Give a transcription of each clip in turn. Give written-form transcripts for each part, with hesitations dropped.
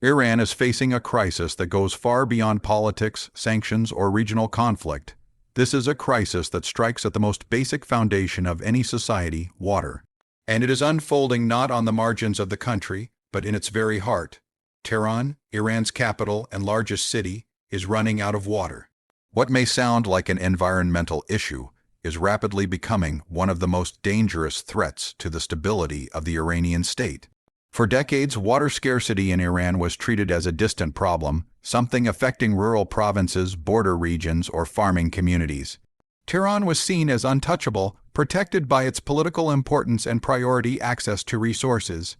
Iran is facing a crisis that goes far beyond politics, sanctions, or regional conflict. This is a crisis that strikes at the most basic foundation of any society, water. And it is unfolding not on the margins of the country, but in its very heart. Tehran, Iran's capital and largest city, is running out of water. What may sound like an environmental issue is rapidly becoming one of the most dangerous threats to the stability of the Iranian state. For decades, water scarcity in Iran was treated as a distant problem, something affecting rural provinces, border regions, or farming communities. Tehran was seen as untouchable, protected by its political importance and priority access to resources.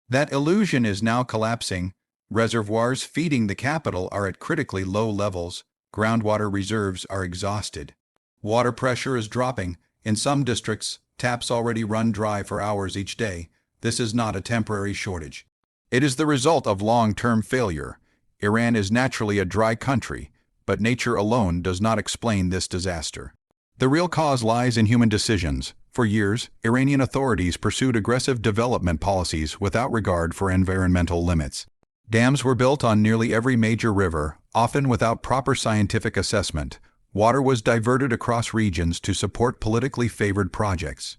That illusion is now collapsing. Reservoirs feeding the capital are at critically low levels. Groundwater reserves are exhausted. Water pressure is dropping. In some districts, taps already run dry for hours each day. This is not a temporary shortage. It is the result of long-term failure. Iran is naturally a dry country, but nature alone does not explain this disaster. The real cause lies in human decisions. For years, Iranian authorities pursued aggressive development policies without regard for environmental limits. Dams were built on nearly every major river, often without proper scientific assessment. Water was diverted across regions to support politically favored projects.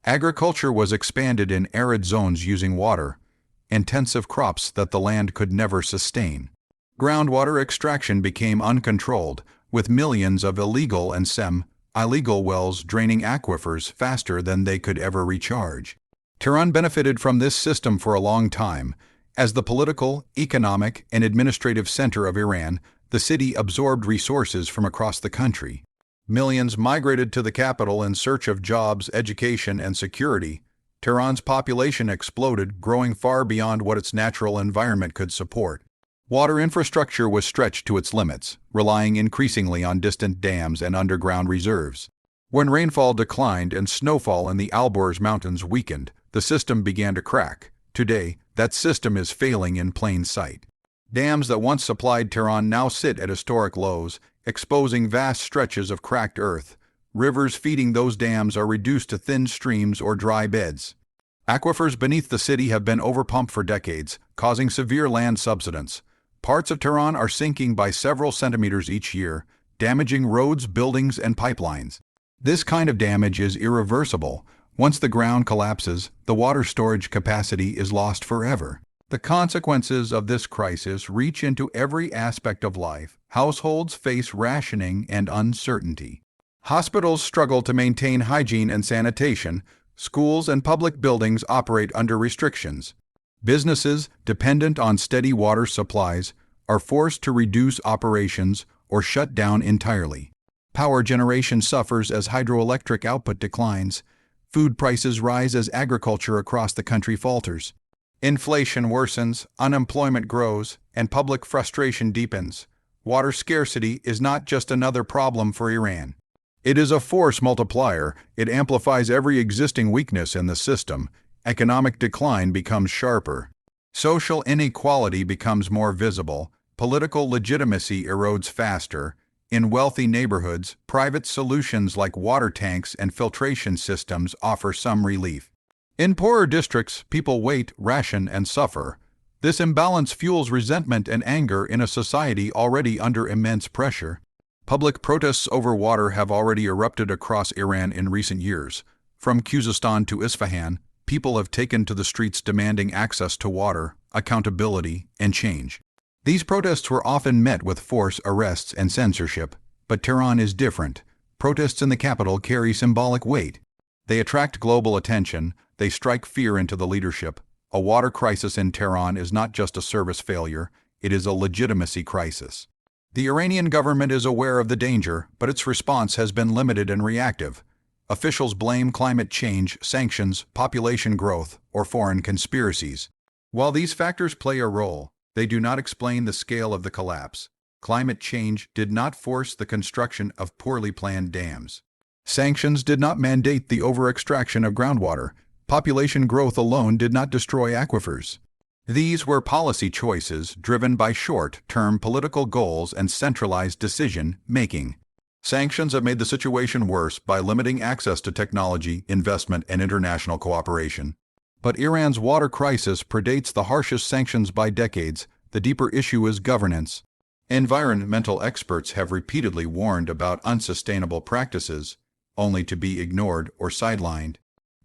Agriculture was expanded in arid zones using water-intensive crops that the land could never sustain. Groundwater extraction became uncontrolled, with millions of illegal and semi-illegal wells draining aquifers faster than they could ever recharge. Tehran benefited from this system for a long time. As the political, economic, and administrative center of Iran, the city absorbed resources from across the country. Millions migrated to the capital in search of jobs, education, and security. Tehran's population exploded, growing far beyond what its natural environment could support. Water infrastructure was stretched to its limits, relying increasingly on distant dams and underground reserves. When rainfall declined and snowfall in the Alborz Mountains weakened, the system began to crack. Today, that system is failing in plain sight. Dams that once supplied Tehran now sit at historic lows, exposing vast stretches of cracked earth. Rivers feeding those dams are reduced to thin streams or dry beds. Aquifers beneath the city have been overpumped for decades, causing severe land subsidence. Parts of Tehran are sinking by several centimeters each year, damaging roads, buildings, and pipelines. This kind of damage is irreversible. Once the ground collapses, the water storage capacity is lost forever. The consequences of this crisis reach into every aspect of life. Households face rationing and uncertainty. Hospitals struggle to maintain hygiene and sanitation. Schools and public buildings operate under restrictions. Businesses, dependent on steady water supplies, are forced to reduce operations or shut down entirely. Power generation suffers as hydroelectric output declines. Food prices rise as agriculture across the country falters. Inflation worsens, unemployment grows, and public frustration deepens. Water scarcity is not just another problem for Iran. It is a force multiplier. It amplifies every existing weakness in the system. Economic decline becomes sharper. Social inequality becomes more visible. Political legitimacy erodes faster. In wealthy neighborhoods, private solutions like water tanks and filtration systems offer some relief. In poorer districts, people wait, ration, and suffer. This imbalance fuels resentment and anger in a society already under immense pressure. Public protests over water have already erupted across Iran in recent years. From Khuzestan to Isfahan, people have taken to the streets demanding access to water, accountability, and change. These protests were often met with force, arrests, and censorship, but Tehran is different. Protests in the capital carry symbolic weight. They attract global attention. They strike fear into the leadership. A water crisis in Tehran is not just a service failure, it is a legitimacy crisis. The Iranian government is aware of the danger, but its response has been limited and reactive. Officials blame climate change, sanctions, population growth, or foreign conspiracies. While these factors play a role, they do not explain the scale of the collapse. Climate change did not force the construction of poorly planned dams. Sanctions did not mandate the over-extraction of groundwater. Population growth alone did not destroy aquifers. These were policy choices driven by short-term political goals and centralized decision-making. Sanctions have made the situation worse by limiting access to technology, investment, and international cooperation. But Iran's water crisis predates the harshest sanctions by decades. the deeper issue is governance. Environmental experts have repeatedly warned about unsustainable practices, only to be ignored or sidelined.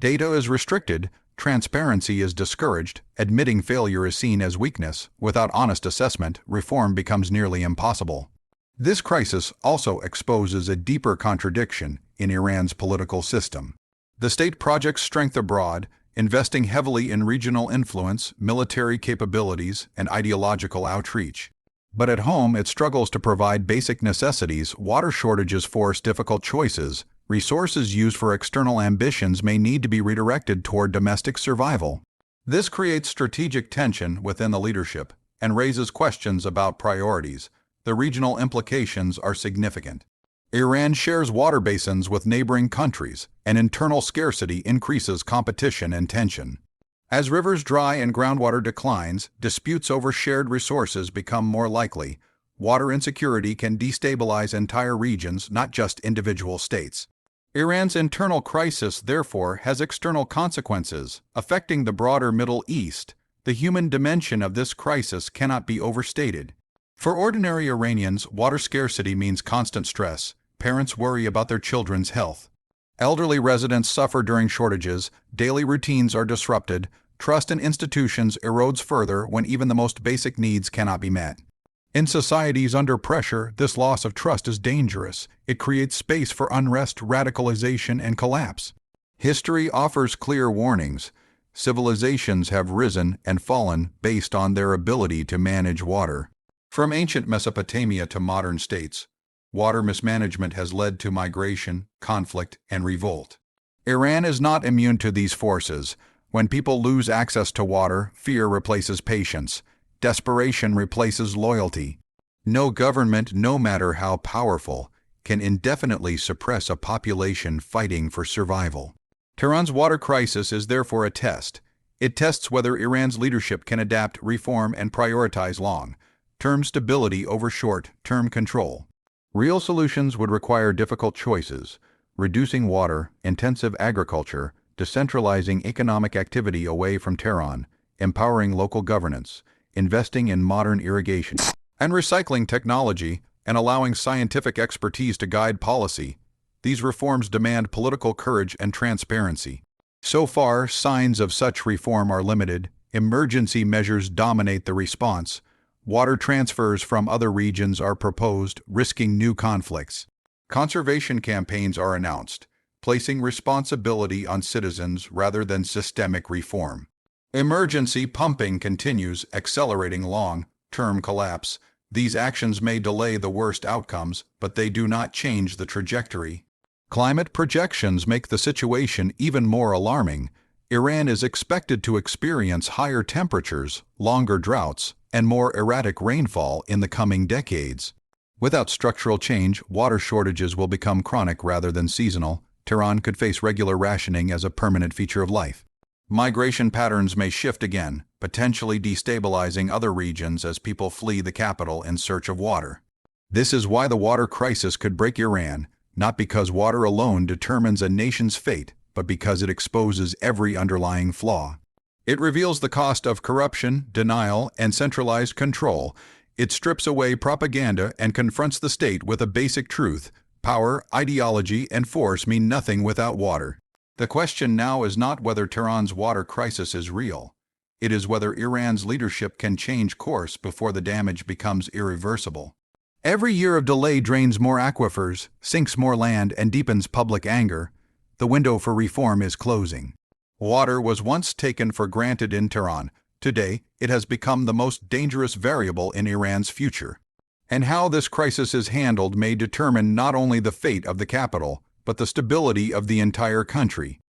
Data is restricted, transparency is discouraged, admitting failure is seen as weakness. Without honest assessment, reform becomes nearly impossible. This crisis also exposes a deeper contradiction in Iran's political system. The state projects strength abroad, investing heavily in regional influence, military capabilities, and ideological outreach. But at home, it struggles to provide basic necessities. Water shortages force difficult choices. Resources used for external ambitions may need to be redirected toward domestic survival. This creates strategic tension within the leadership and raises questions about priorities. The regional implications are significant. Iran shares water basins with neighboring countries, and internal scarcity increases competition and tension. As rivers dry and groundwater declines, disputes over shared resources become more likely. Water insecurity can destabilize entire regions, not just individual states. Iran's internal crisis, therefore, has external consequences, affecting the broader Middle East. The human dimension of this crisis cannot be overstated. For ordinary Iranians, water scarcity means constant stress. Parents worry about their children's health. Elderly residents suffer during shortages, daily routines are disrupted, trust in institutions erodes further when even the most basic needs cannot be met. In societies under pressure, this loss of trust is dangerous. It creates space for unrest, radicalization, and collapse. History offers clear warnings. Civilizations have risen and fallen based on their ability to manage water. From ancient Mesopotamia to modern states, water mismanagement has led to migration, conflict, and revolt. Iran is not immune to these forces. When people lose access to water, fear replaces patience. Desperation replaces loyalty. No government, no matter how powerful, can indefinitely suppress a population fighting for survival. Tehran's water crisis is therefore a test. It tests whether Iran's leadership can adapt, reform, and prioritize long-term stability over short-term control. Real solutions would require difficult choices: reducing water, intensive agriculture, decentralizing economic activity away from Tehran, empowering local governance, investing in modern irrigation, and recycling technology, and allowing scientific expertise to guide policy. These reforms demand political courage and transparency. So far, signs of such reform are limited. Emergency measures dominate the response. Water transfers from other regions are proposed, risking new conflicts. Conservation campaigns are announced, placing responsibility on citizens rather than systemic reform. Emergency pumping continues, accelerating long-term collapse. These actions may delay the worst outcomes, but they do not change the trajectory. Climate projections make the situation even more alarming. Iran is expected to experience higher temperatures, longer droughts, and more erratic rainfall in the coming decades. Without structural change, water shortages will become chronic rather than seasonal. Tehran could face regular rationing as a permanent feature of life. Migration patterns may shift again, potentially destabilizing other regions as people flee the capital in search of water. This is why the water crisis could break Iran, not because water alone determines a nation's fate, but because it exposes every underlying flaw. It reveals the cost of corruption, denial, and centralized control. It strips away propaganda and confronts the state with a basic truth: power, ideology, and force mean nothing without water. The question now is not whether Tehran's water crisis is real. It is whether Iran's leadership can change course before the damage becomes irreversible. Every year of delay drains more aquifers, sinks more land, and deepens public anger. The window for reform is closing. Water was once taken for granted in Tehran. Today, it has become the most dangerous variable in Iran's future. And how this crisis is handled may determine not only the fate of the capital, but the stability of the entire country.